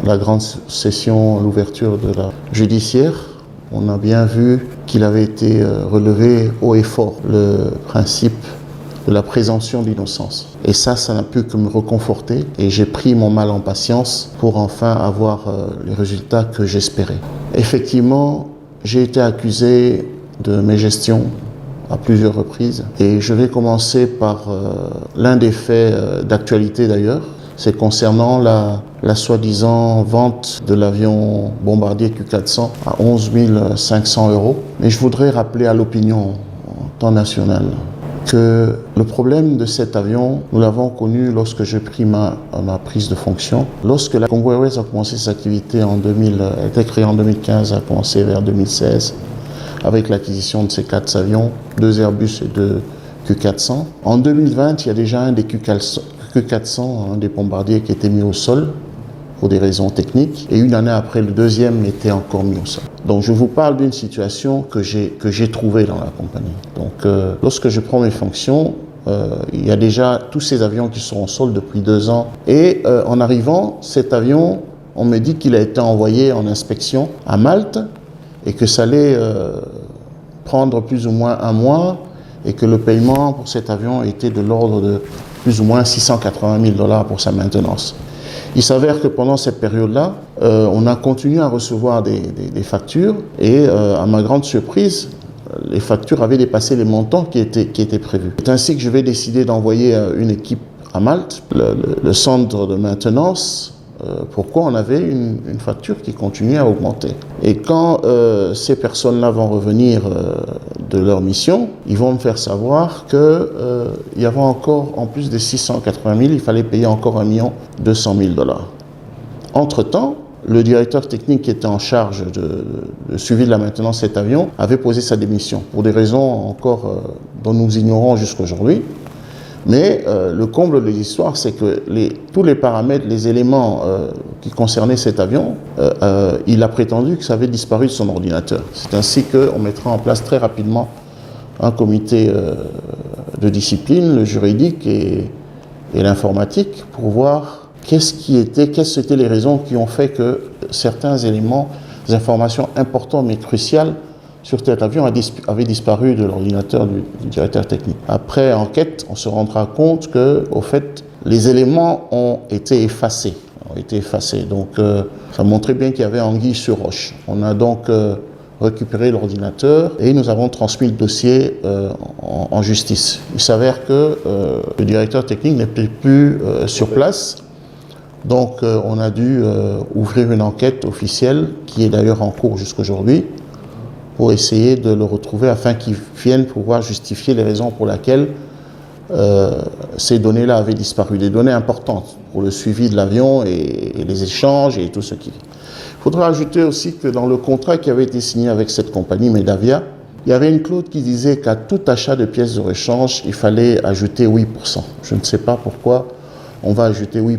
la grande session, l'ouverture de la judiciaire, on a bien vu qu'il avait été relevé haut et fort le principe de la présomption d'innocence. Et ça n'a pu que me reconforter et j'ai pris mon mal en patience pour enfin avoir les résultats que j'espérais. Effectivement, j'ai été accusé de mégestion à plusieurs reprises et je vais commencer par l'un des faits d'actualité d'ailleurs. C'est concernant la soi-disant vente de l'avion bombardier Q400 à 11 500 €. Mais je voudrais rappeler à l'opinion en temps national que le problème de cet avion, nous l'avons connu lorsque j'ai pris ma prise de fonction. Lorsque la Congo Airways a commencé ses activités en 2000, elle a été créée en 2015, a commencé vers 2016, avec l'acquisition de ces 4 avions, 2 Airbus et 2 Q400. En 2020, il y a déjà un des Q400, un des bombardiers qui était mis au sol pour des raisons techniques, et une année après, le deuxième était encore mis au sol. Donc je vous parle d'une situation que j'ai trouvée dans la compagnie. Donc lorsque je prends mes fonctions, il y a déjà tous ces avions qui sont au sol depuis 2 ans. Et en arrivant, cet avion, on me dit qu'il a été envoyé en inspection à Malte et que ça allait prendre plus ou moins 1 mois et que le paiement pour cet avion était de l'ordre de plus ou moins 680 000 $ pour sa maintenance. Il s'avère que pendant cette période-là, on a continué à recevoir des factures et à ma grande surprise, les factures avaient dépassé les montants qui étaient prévus. C'est ainsi que je vais décider d'envoyer une équipe à Malte, le centre de maintenance. Pourquoi on avait une facture qui continuait à augmenter. Et quand ces personnes-là vont revenir de leur mission, ils vont me faire savoir qu'il y avait encore, en plus des 680 000, il fallait payer encore 1 200 000 $. Entre-temps, le directeur technique qui était en charge de suivi de la maintenance de cet avion avait posé sa démission, pour des raisons encore dont nous ignorons jusqu'aujourd'hui. Mais le comble de l'histoire, c'est que tous les paramètres, les éléments qui concernaient cet avion, il a prétendu que ça avait disparu de son ordinateur. C'est ainsi qu'on mettra en place très rapidement un comité de discipline, le juridique et l'informatique, pour voir quelles étaient les raisons qui ont fait que certains éléments, des informations importantes mais cruciales, sur cet avion avait disparu de l'ordinateur du directeur technique. Après enquête, on se rendra compte que, au fait, les éléments ont été effacés. Donc, ça montrait bien qu'il y avait anguille sur roche. On a donc récupéré l'ordinateur et nous avons transmis le dossier en justice. Il s'avère que le directeur technique n'était plus sur place. Donc, on a dû ouvrir une enquête officielle, qui est d'ailleurs en cours jusqu'aujourd'hui, pour essayer de le retrouver afin qu'il vienne pouvoir justifier les raisons pour lesquelles ces données-là avaient disparu. Des données importantes pour le suivi de l'avion et les échanges et tout ce qui... Il faudra ajouter aussi que dans le contrat qui avait été signé avec cette compagnie, Medavia, il y avait une clause qui disait qu'à tout achat de pièces de rechange, il fallait ajouter 8%. Je ne sais pas pourquoi on va ajouter 8%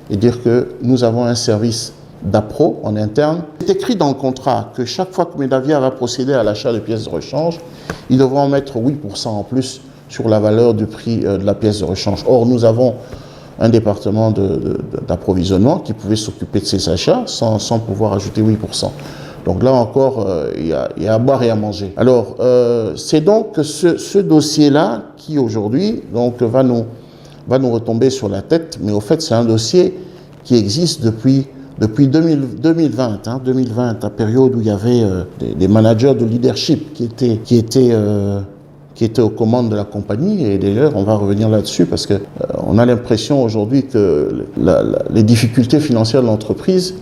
et dire que nous avons un service d'appro en interne. C'est écrit dans le contrat que chaque fois que Medavia va procéder à l'achat de pièces de rechange, ils devront mettre 8% en plus sur la valeur du prix de la pièce de rechange. Or, nous avons un département d'approvisionnement qui pouvait s'occuper de ces achats sans pouvoir ajouter 8%. Donc là encore, il y a à boire et à manger. Alors, c'est donc ce dossier-là qui aujourd'hui va nous retomber sur la tête, mais au fait, c'est un dossier qui existe depuis 2020, la période où il y avait des managers de leadership qui étaient aux commandes de la compagnie. Et d'ailleurs, on va revenir là-dessus parce qu'on a l'impression aujourd'hui que les difficultés financières de l'entreprise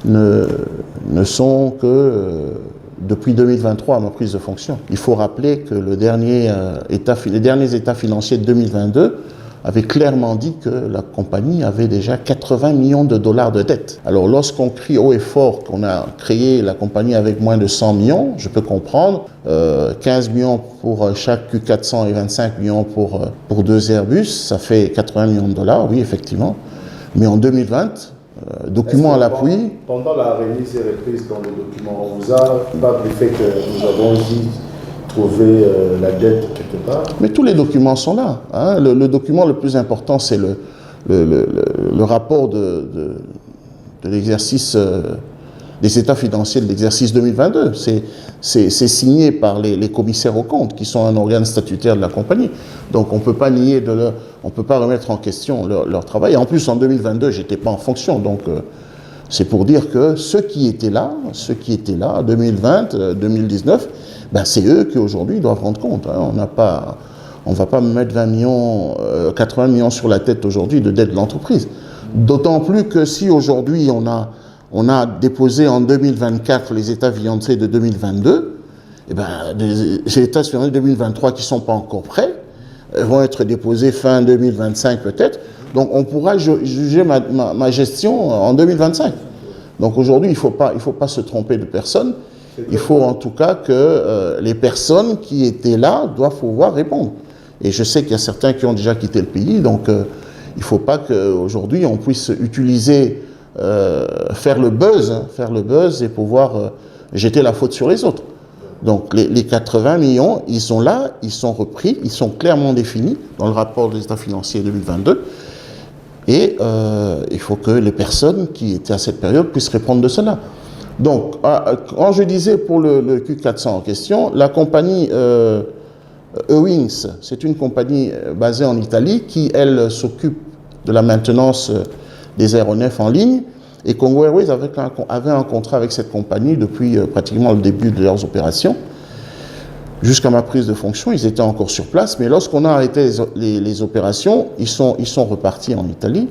ne sont que depuis 2023 à ma prise de fonction. Il faut rappeler que les derniers états financiers de 2022 avait clairement dit que la compagnie avait déjà 80 millions de $ de dettes. Alors lorsqu'on crie haut et fort qu'on a créé la compagnie avec moins de 100 millions, je peux comprendre, 15 millions pour chaque Q400 et 25 millions pour 2 Airbus, ça fait 80 millions de $, oui effectivement. Mais en 2020, document à l'appui... Pendant la remise et reprise dans le document, on vous a pas briefé que nous avons dit trouver la dette quelque part. Mais tous les documents sont là. Hein. Le document le plus important, c'est le rapport de de l'exercice des états financiers de l'exercice 2022. C'est signé par les commissaires aux comptes, qui sont un organe statutaire de la compagnie. Donc on ne peut pas nier on ne peut pas remettre en question leur travail. Et en plus, en 2022, je n'étais pas en fonction. Donc c'est pour dire que ceux qui étaient là, en 2020, 2019, ben, c'est eux qui aujourd'hui doivent rendre compte. Hein. On ne va pas me mettre 20 millions, 80 millions sur la tête aujourd'hui de dette de l'entreprise. D'autant plus que si aujourd'hui on a déposé en 2024 les états financiers de 2022, eh ben, les états financiers de 2023 qui ne sont pas encore prêts vont être déposés fin 2025 peut-être. Donc on pourra juger ma gestion en 2025. Donc aujourd'hui, il ne faut pas se tromper de personne. Il faut en tout cas que les personnes qui étaient là doivent pouvoir répondre. Et je sais qu'il y a certains qui ont déjà quitté le pays, donc il ne faut pas qu'aujourd'hui on puisse utiliser, faire le buzz et pouvoir jeter la faute sur les autres. Donc les 80 millions, ils sont là, ils sont repris, ils sont clairement définis dans le rapport des états financiers 2022. Et il faut que les personnes qui étaient à cette période puissent répondre de cela. Donc, quand je disais pour le Q400 en question, la compagnie Ewings, c'est une compagnie basée en Italie qui, elle, s'occupe de la maintenance des aéronefs en ligne. Et Congo Airways avait un contrat avec cette compagnie depuis pratiquement le début de leurs opérations. Jusqu'à ma prise de fonction, ils étaient encore sur place, mais lorsqu'on a arrêté les opérations, ils sont repartis en Italie.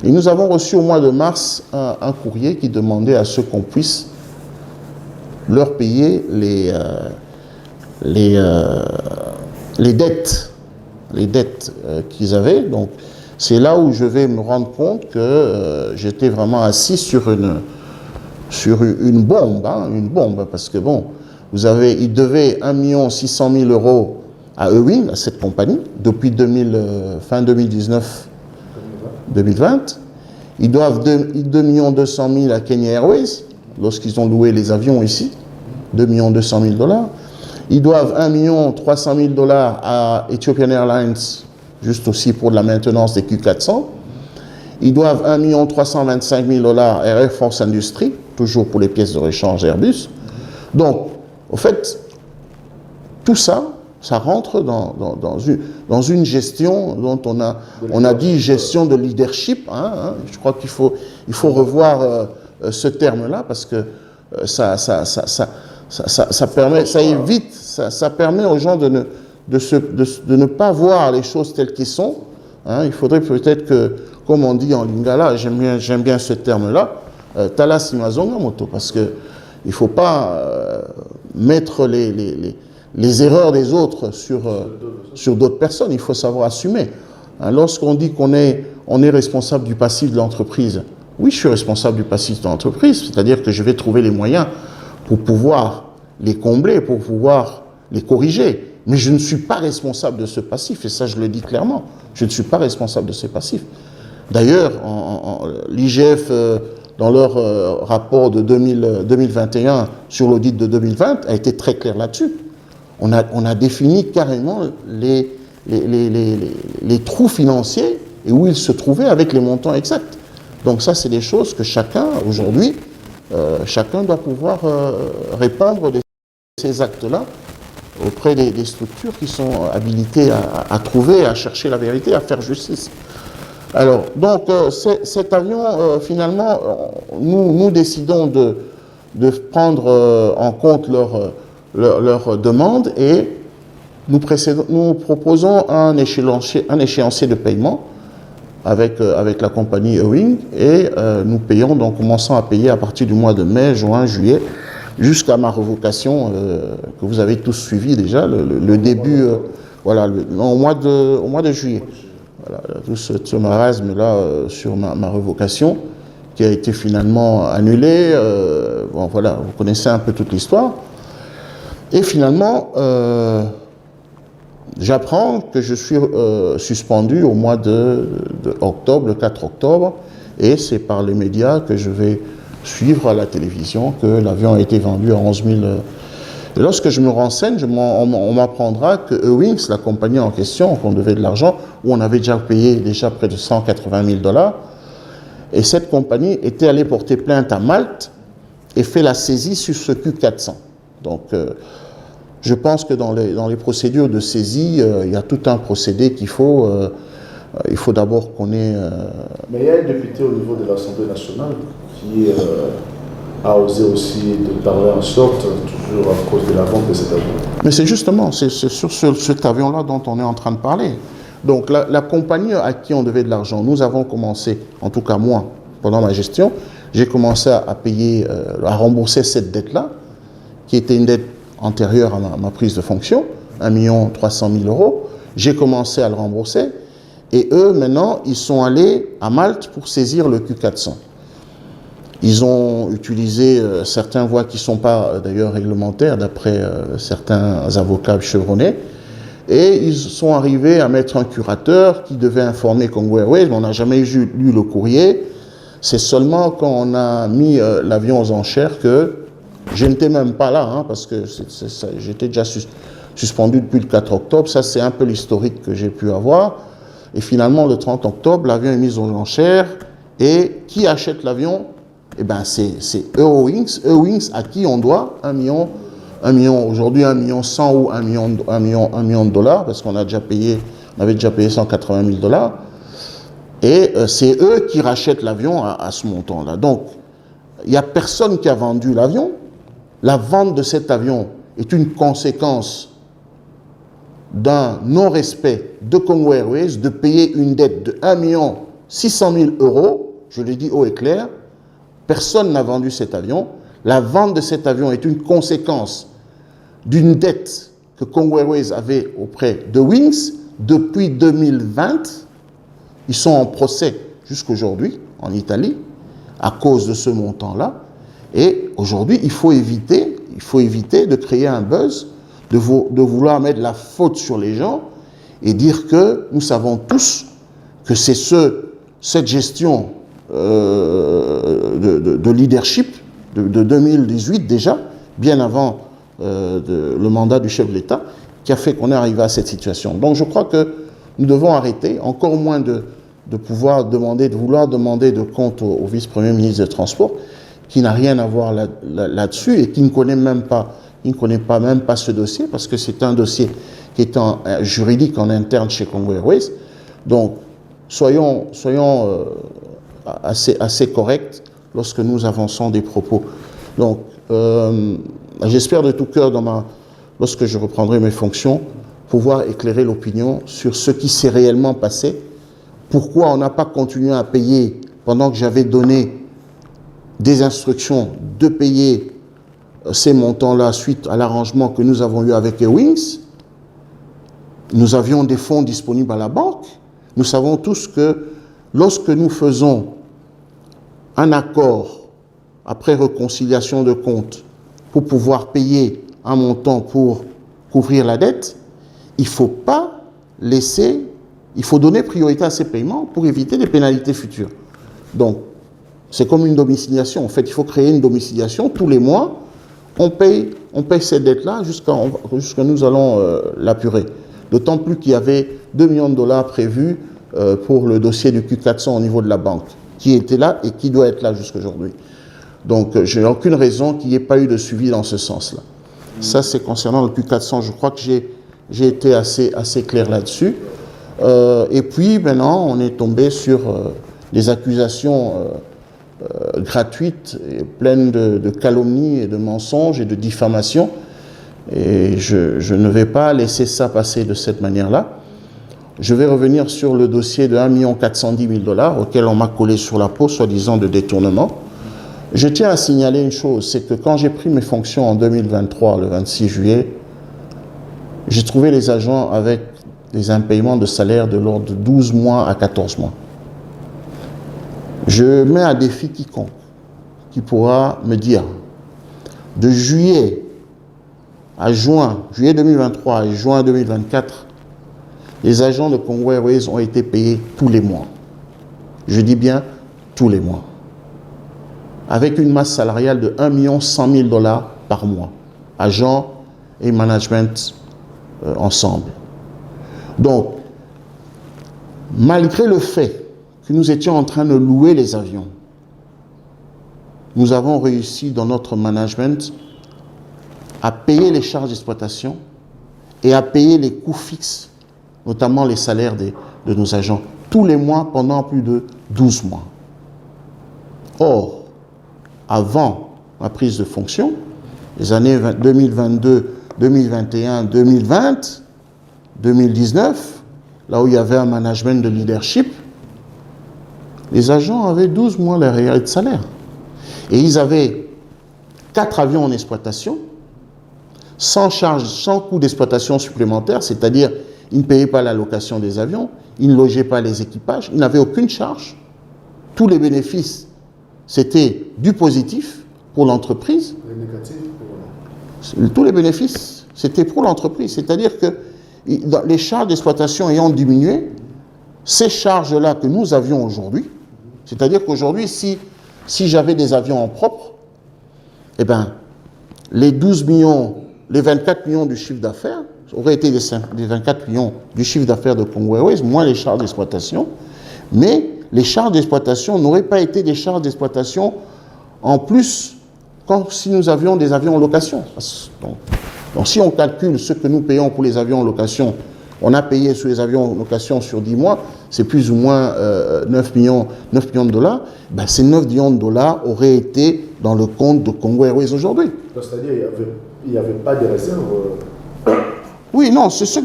Et nous avons reçu au mois de mars un courrier qui demandait à ce qu'on puisse leur payer les dettes qu'ils avaient. Donc, c'est là où je vais me rendre compte que j'étais vraiment assis sur une bombe, parce que bon, ils devaient 1 600 000 € à Ewing, à cette compagnie, depuis fin 2019-2020. Ils doivent 2 200 000 à Kenya Airways, lorsqu'ils ont loué les avions ici, 2 200 000 $. Ils doivent 1 300 000 $ à Ethiopian Airlines, juste aussi pour de la maintenance des Q400. Ils doivent 1 325 000 $ à Air Force Industries, toujours pour les pièces de rechange Airbus. Donc, au fait, tout ça, ça rentre dans une gestion dont on a dit gestion de leadership. Je crois qu'il faut revoir ce terme-là parce que ça permet aux gens de ne pas voir les choses telles qu'elles sont. Il faudrait peut-être que, comme on dit en lingala, j'aime bien ce terme-là, tala simazonga moto, parce que il ne faut pas mettre les erreurs des autres sur d'autres personnes. Il faut savoir assumer. Lorsqu'on dit qu'on est responsable du passif de l'entreprise, oui, je suis responsable du passif de l'entreprise, c'est-à-dire que je vais trouver les moyens pour pouvoir les combler, pour pouvoir les corriger. Mais je ne suis pas responsable de ce passif, et ça je le dis clairement. Je ne suis pas responsable de ce passif. D'ailleurs, l'IGF, dans leur rapport de 2021 sur l'audit de 2020, a été très clair là-dessus. On a défini carrément les trous financiers et où ils se trouvaient avec les montants exacts. Donc ça, c'est des choses que chacun, aujourd'hui, chacun doit pouvoir répondre de ces actes-là auprès des structures qui sont habilitées à trouver, à chercher la vérité, à faire justice. Alors, donc, cet avion, finalement, nous décidons de prendre en compte leur demande et nous proposons un échéancier de paiement avec la compagnie Ewing et nous payons, donc commençons à payer à partir du mois de mai, juin, juillet, jusqu'à ma révocation que vous avez tous suivi déjà, le début, au mois de juillet. Voilà, tout ce marasme-là sur ma révocation qui a été finalement annulée. Bon, voilà, vous connaissez un peu toute l'histoire. Et finalement, j'apprends que je suis suspendu au mois de octobre, le 4 octobre, et c'est par les médias que je vais suivre à la télévision que l'avion a été vendu à 11 000. Et lorsque je me renseigne, on m'apprendra que Ewings, la compagnie en question, qu'on devait de l'argent, où on avait déjà payé près de 180 000 $, Et cette compagnie était allée porter plainte à Malte et fait la saisie sur ce Q400. Donc, je pense que dans les procédures de saisie, il y a tout un procédé qu'il faut. Il faut d'abord qu'on ait... Mais il y a un député au niveau de l'Assemblée nationale qui a osé aussi de parler en sorte, toujours à cause de la vente de cet avion. Mais c'est justement, c'est sur cet avion-là dont on est en train de parler. Donc la compagnie à qui on devait de l'argent, nous avons commencé, en tout cas moi, pendant ma gestion, j'ai commencé à payer, à rembourser cette dette-là, qui était une dette antérieure à ma prise de fonction, 1 300 000 €. J'ai commencé à le rembourser. Et eux, maintenant, ils sont allés à Malte pour saisir le Q400. Ils ont utilisé certaines voies qui ne sont pas d'ailleurs réglementaires, d'après certains avocats chevronnés. Et ils sont arrivés à mettre un curateur qui devait informer Congo Airways, mais on n'a jamais lu le courrier. C'est seulement quand on a mis l'avion aux enchères que je n'étais même pas là, hein, parce que j'étais déjà suspendu depuis le 4 octobre. Ça, c'est un peu l'historique que j'ai pu avoir. Et finalement, le 30 octobre, l'avion est mis aux enchères. Et qui achète l'avion? Eh bien, c'est Eurowings. Eurowings à qui on doit 1 million, aujourd'hui 1 million 100 ou 1 million de dollars, parce qu'on avait déjà payé 180 000 $. Et c'est eux qui rachètent l'avion à ce montant-là. Donc, il n'y a personne qui a vendu l'avion. La vente de cet avion est une conséquence d'un non-respect de Congo Airways de payer une dette de 1 600 000 €. Je l'ai dit haut et clair. Personne n'a vendu cet avion. La vente de cet avion est une conséquence d'une dette que Congo Airways avait auprès de Wings depuis 2020. Ils sont en procès jusqu'aujourd'hui en Italie à cause de ce montant-là. Et aujourd'hui, il faut éviter de créer un buzz, de vouloir mettre la faute sur les gens et dire que nous savons tous que c'est cette gestion de leadership de 2018 déjà, bien avant le mandat du chef de l'État, qui a fait qu'on est arrivé à cette situation. Donc je crois que nous devons arrêter, encore moins de vouloir demander de compte au vice-premier ministre des Transports, qui n'a rien à voir là-dessus et qui ne connaît même pas ce dossier, parce que c'est un dossier qui est juridique en interne chez Congo Airways. Donc soyons assez corrects lorsque nous avançons des propos. Donc, j'espère de tout cœur, lorsque je reprendrai mes fonctions, pouvoir éclairer l'opinion sur ce qui s'est réellement passé, pourquoi on n'a pas continué à payer pendant que j'avais donné des instructions de payer ces montants-là suite à l'arrangement que nous avons eu avec Eurowings. Nous avions des fonds disponibles à la banque. Nous savons tous que lorsque nous faisons un accord après réconciliation de comptes pour pouvoir payer un montant pour couvrir la dette, il faut donner priorité à ces paiements pour éviter des pénalités futures. Donc, c'est comme une domiciliation. En fait, il faut créer une domiciliation tous les mois. On paye cette dette-là jusqu'à nous allons l'apurer. D'autant plus qu'il y avait 2 millions de dollars prévus pour le dossier du Q400 au niveau de la banque, qui était là et qui doit être là jusqu'aujourd'hui. Donc, je n'ai aucune raison qu'il n'y ait pas eu de suivi dans ce sens-là. Ça, c'est concernant le Q400. Je crois que j'ai été assez clair là-dessus. Et puis, maintenant, on est tombé sur des accusations gratuites et pleines de calomnies et de mensonges et de diffamations. Et je ne vais pas laisser ça passer de cette manière-là. Je vais revenir sur le dossier de 1 410 000 $ auquel on m'a collé sur la peau, soi-disant de détournement. Je tiens à signaler une chose, c'est que quand j'ai pris mes fonctions en 2023, le 26 juillet, j'ai trouvé les agents avec des impayements de salaire de l'ordre de 12 mois à 14 mois. Je mets à défi quiconque qui pourra me dire, de juillet 2023 à juin 2024, les agents de Congo Airways ont été payés tous les mois. Je dis bien tous les mois. Avec une masse salariale de 1 100 000 $ par mois. Agents et management ensemble. Donc, malgré le fait que nous étions en train de louer les avions. Nous avons réussi dans notre management à payer les charges d'exploitation et à payer les coûts fixes, notamment les salaires de nos agents, tous les mois pendant plus de 12 mois. Or, avant ma prise de fonction, les années 2022, 2021, 2020, 2019, là où il y avait un management de leadership, les agents avaient 12 mois d'arriérés de salaire. Et ils avaient 4 avions en exploitation, sans charge, sans coût d'exploitation supplémentaire, c'est-à-dire ils ne payaient pas la location des avions, ils ne logeaient pas les équipages, ils n'avaient aucune charge. Tous les bénéfices, c'était du positif pour l'entreprise. Les négatifs Tous les bénéfices, c'était pour l'entreprise. C'est-à-dire que les charges d'exploitation ayant diminué, ces charges-là que nous avions aujourd'hui, c'est-à-dire qu'aujourd'hui, si j'avais des avions en propre, eh bien, les 12 millions, les 24 millions du chiffre d'affaires auraient été des 24 millions du chiffre d'affaires de Congo Airways, moins les charges d'exploitation, mais les charges d'exploitation n'auraient pas été des charges d'exploitation en plus comme si nous avions des avions en location. Donc si on calcule ce que nous payons pour les avions en location, on a payé sur les avions en location sur 10 mois, c'est plus ou moins 9 millions de dollars. Ben, ces 9 millions de dollars auraient été dans le compte de Congo Airways aujourd'hui. C'est-à-dire qu'il n'y avait pas de réserve. Oui, non, c'est ce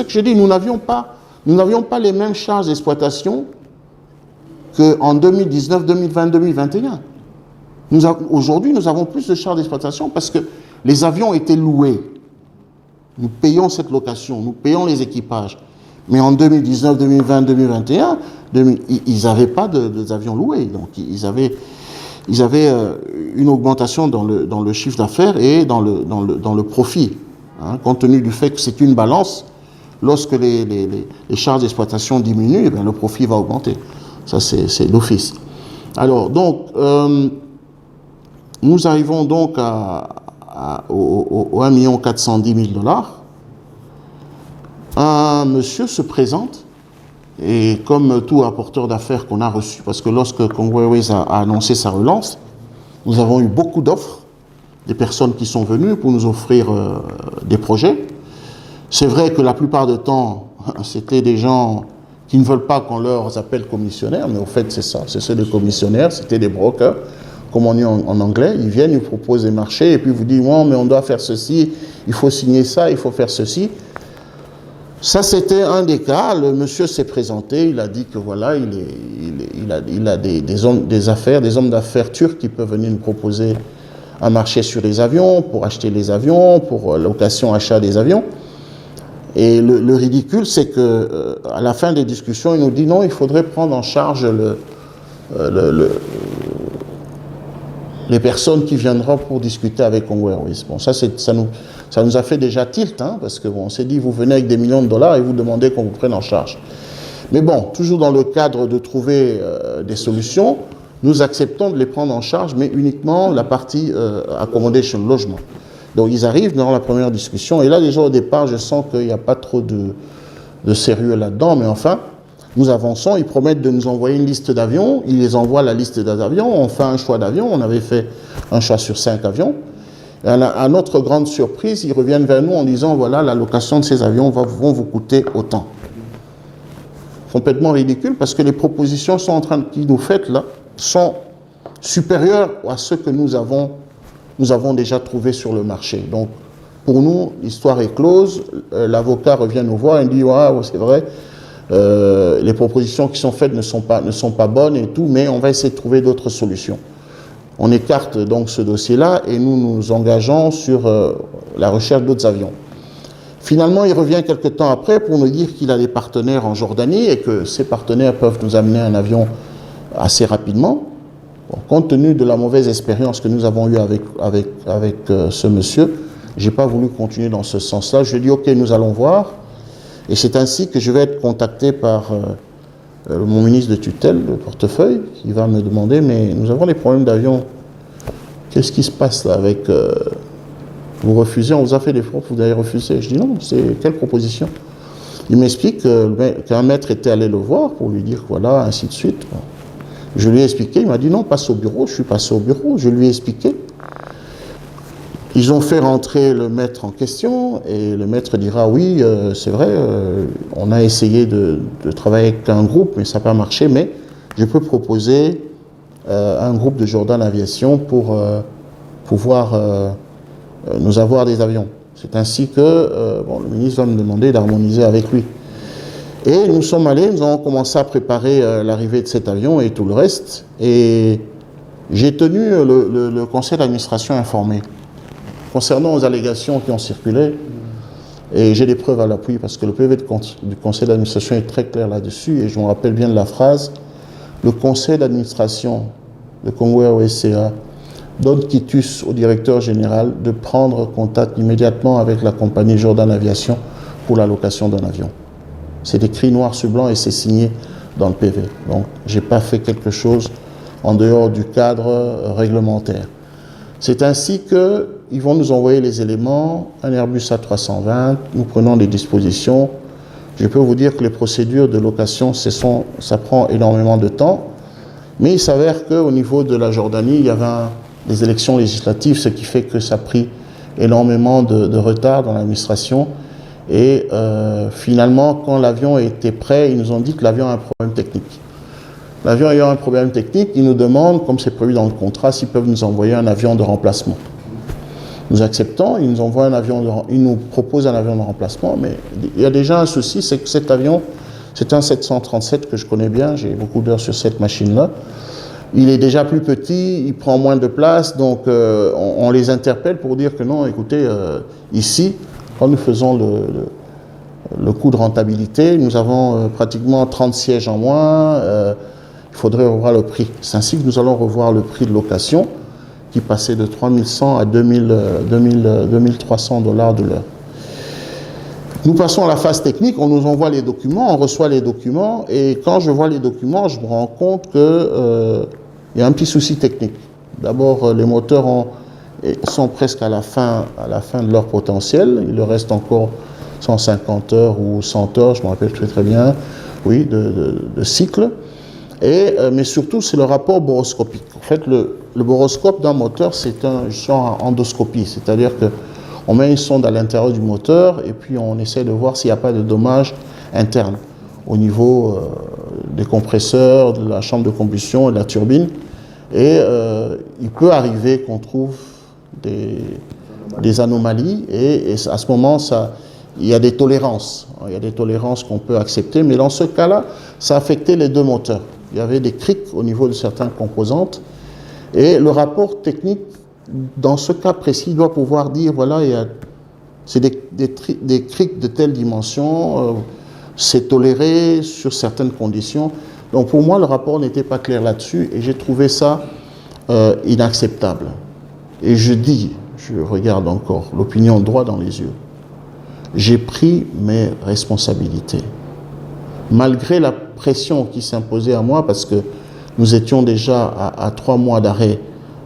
que j'ai dit. Nous n'avions pas les mêmes charges d'exploitation qu'en 2019, 2020, 2021. Aujourd'hui, nous avons plus de charges d'exploitation parce que les avions étaient loués. Nous payons cette location, nous payons les équipages. Mais en 2019, 2020, 2021, ils n'avaient pas d'avions loués. Donc, ils avaient une augmentation dans le chiffre d'affaires et dans le profit. Hein, compte tenu du fait que c'est une balance, lorsque les charges d'exploitation diminuent, eh bien, le profit va augmenter. Ça, c'est d'office. Alors, donc, nous arrivons donc au 1 410 000 $. Un monsieur se présente, et comme tout rapporteur d'affaires qu'on a reçu, parce que lorsque Congo Airways a annoncé sa relance, nous avons eu beaucoup d'offres, des personnes qui sont venues pour nous offrir des projets. C'est vrai que la plupart du temps, c'était des gens qui ne veulent pas qu'on leur appelle commissionnaires, mais au fait c'est ça, c'est ceux des commissionnaires, c'était des brokers, comme on dit en anglais. Ils viennent, ils proposent des marchés et puis vous disent ouais, mais on doit faire ceci, il faut signer ça, il faut faire ceci. Ça, c'était un des cas. Le monsieur s'est présenté, il a dit que voilà, il a des hommes d'affaires turcs qui peuvent venir nous proposer un marché sur les avions, pour acheter les avions, pour location, achat des avions. Et le ridicule, c'est que à la fin des discussions, il nous dit non, il faudrait prendre en charge les personnes qui viendront pour discuter avec Congo Airways. Bon, ça nous a fait déjà tilt, hein, parce que bon, on s'est dit, vous venez avec des millions de dollars et vous demandez qu'on vous prenne en charge. Mais bon, toujours dans le cadre de trouver des solutions, nous acceptons de les prendre en charge, mais uniquement la partie accommodation, logement. Donc ils arrivent dans la première discussion, et là déjà au départ, je sens qu'il n'y a pas trop de sérieux là-dedans, mais enfin, nous avançons, ils promettent de nous envoyer une liste d'avions, ils les envoient la liste des avions, on fait un choix d'avions, on avait fait un choix sur 5 avions. Et à notre grande surprise, ils reviennent vers nous en disant, voilà, la location de ces avions vont vous coûter autant. Complètement ridicule, parce que les propositions qu'ils nous faites là sont supérieures à ceux que nous avons déjà trouvés sur le marché. Donc, pour nous, l'histoire est close, l'avocat revient nous voir et dit, ouais, c'est vrai, les propositions qui sont faites ne sont pas bonnes et tout, mais on va essayer de trouver d'autres solutions. On écarte donc ce dossier-là et nous nous engageons sur la recherche d'autres avions. Finalement, il revient quelque temps après pour nous dire qu'il a des partenaires en Jordanie et que ces partenaires peuvent nous amener un avion assez rapidement. Bon, compte tenu de la mauvaise expérience que nous avons eue avec ce monsieur, je n'ai pas voulu continuer dans ce sens-là. Je lui ai dit, OK, nous allons voir. Et c'est ainsi que je vais être contacté par mon ministre de tutelle, de portefeuille, qui va me demander, mais nous avons des problèmes d'avion. Qu'est-ce qui se passe là avec... vous refusez, on vous a fait des propos, vous avez refusé. Je dis non, c'est quelle proposition? Il m'explique qu'un maître était allé le voir pour lui dire voilà, ainsi de suite. Je lui ai expliqué, il m'a dit non, passe au bureau. Je suis passé au bureau, je lui ai expliqué. Ils ont fait rentrer le maître en question et le maître dira oui, c'est vrai, on a essayé de travailler avec un groupe, mais ça n'a pas marché, mais je peux proposer un groupe de Jordan Aviation pour pouvoir nous avoir des avions. C'est ainsi que le ministre va me demander d'harmoniser avec lui. Et nous sommes allés, nous avons commencé à préparer l'arrivée de cet avion et tout le reste. Et j'ai tenu le conseil d'administration informé concernant les allégations qui ont circulé. Et j'ai des preuves à l'appui parce que le PV du conseil d'administration est très clair là-dessus. Et je me rappelle bien de la phrase. Le conseil d'administration de Congo Airways CA donne quitus au directeur général de prendre contact immédiatement avec la compagnie Jordan Aviation pour la location d'un avion. C'est écrit noir sur blanc et c'est signé dans le PV. Donc, je n'ai pas fait quelque chose en dehors du cadre réglementaire. C'est ainsi qu'ils vont nous envoyer les éléments, un Airbus A320, nous prenons des dispositions. Je peux vous dire que les procédures de location, ça prend énormément de temps. Mais il s'avère qu'au niveau de la Jordanie, il y avait des élections législatives, ce qui fait que ça a pris énormément de retard dans l'administration. Et finalement, quand l'avion était prêt, ils nous ont dit que l'avion a un problème technique. L'avion ayant un problème technique, ils nous demandent, comme c'est prévu dans le contrat, s'ils peuvent nous envoyer un avion de remplacement. Nous acceptons, ils nous proposent un avion de remplacement, mais il y a déjà un souci, c'est que cet avion, c'est un 737 que je connais bien, j'ai beaucoup d'heures sur cette machine-là. Il est déjà plus petit, il prend moins de place, donc on les interpelle pour dire que non, écoutez, ici, quand nous faisons le coût de rentabilité, nous avons pratiquement 30 sièges en moins, il faudrait revoir le prix. C'est ainsi que nous allons revoir le prix de location, qui passait de 3100 à 2300 $ de l'heure. Nous passons à la phase technique, on nous envoie les documents, on reçoit les documents, et quand je vois les documents, je me rends compte qu'il y a un petit souci technique. D'abord, les moteurs sont presque à la fin de leur potentiel, il leur reste encore 150 heures ou 100 heures, je me rappelle très très bien, oui, de cycle. Mais surtout, c'est le rapport boroscopique. En fait, le boroscope d'un moteur, c'est un genre endoscopie, c'est-à-dire qu'on met une sonde à l'intérieur du moteur et puis on essaie de voir s'il n'y a pas de dommages internes au niveau des compresseurs, de la chambre de combustion et de la turbine. Et il peut arriver qu'on trouve des anomalies et à ce moment, il y a des tolérances. Il y a des tolérances qu'on peut accepter, mais dans ce cas-là, ça affectait les deux moteurs. Il y avait des crics au niveau de certaines composantes. Et le rapport technique, dans ce cas précis, doit pouvoir dire, voilà, c'est des crics de telle dimension, c'est toléré sur certaines conditions. Donc pour moi, le rapport n'était pas clair là-dessus et j'ai trouvé ça inacceptable. Et je regarde encore l'opinion droit dans les yeux. J'ai pris mes responsabilités. Malgré la pression qui s'imposait à moi, parce que nous étions déjà à 3 mois d'arrêt,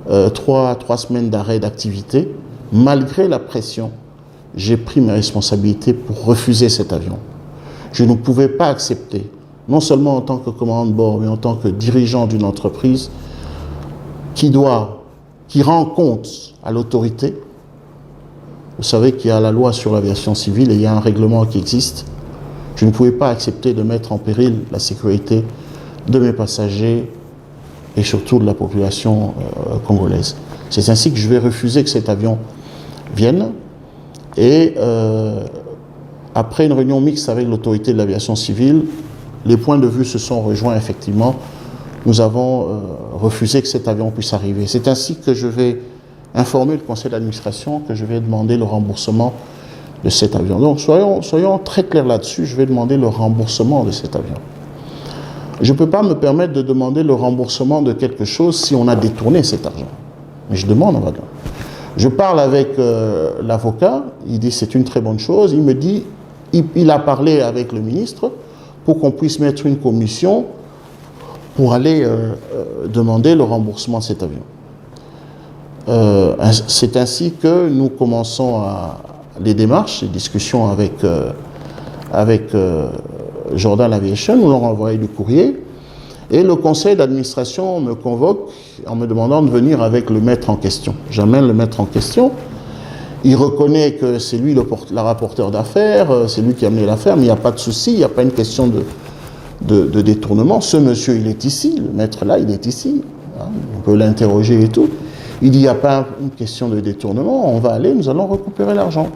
3 semaines d'arrêt d'activité, malgré la pression, j'ai pris mes responsabilités pour refuser cet avion. Je ne pouvais pas accepter, non seulement en tant que commandant de bord, mais en tant que dirigeant d'une entreprise qui rend compte à l'autorité. Vous savez qu'il y a la loi sur l'aviation civile et il y a un règlement qui existe. Je ne pouvais pas accepter de mettre en péril la sécurité de mes passagers et surtout de la population congolaise. C'est ainsi que je vais refuser que cet avion vienne. Et après une réunion mixte avec l'autorité de l'aviation civile, les points de vue se sont rejoints effectivement. Nous avons refusé que cet avion puisse arriver. C'est ainsi que je vais informer le conseil d'administration, que je vais demander le remboursement de cet avion. Donc soyons très clairs là-dessus, je vais demander le remboursement de cet avion. Je ne peux pas me permettre de demander le remboursement de quelque chose si on a détourné cet argent. Mais je demande, je parle avec l'avocat, il dit c'est une très bonne chose, il me dit, il a parlé avec le ministre pour qu'on puisse mettre une commission pour aller demander le remboursement de cet avion. C'est ainsi que nous commençons les démarches, les discussions avec avec Jordan Aviation, nous leur avons envoyé du courrier. Et le conseil d'administration me convoque en me demandant de venir avec le maître en question. J'amène le maître en question. Il reconnaît que c'est lui le rapporteur d'affaires, c'est lui qui a amené l'affaire, mais il n'y a pas de souci, il n'y a pas une question de détournement. Ce monsieur, il est ici, le maître là, il est ici. Hein, on peut l'interroger et tout. Il dit, il n'y a pas une question de détournement, on va aller, nous allons récupérer l'argent.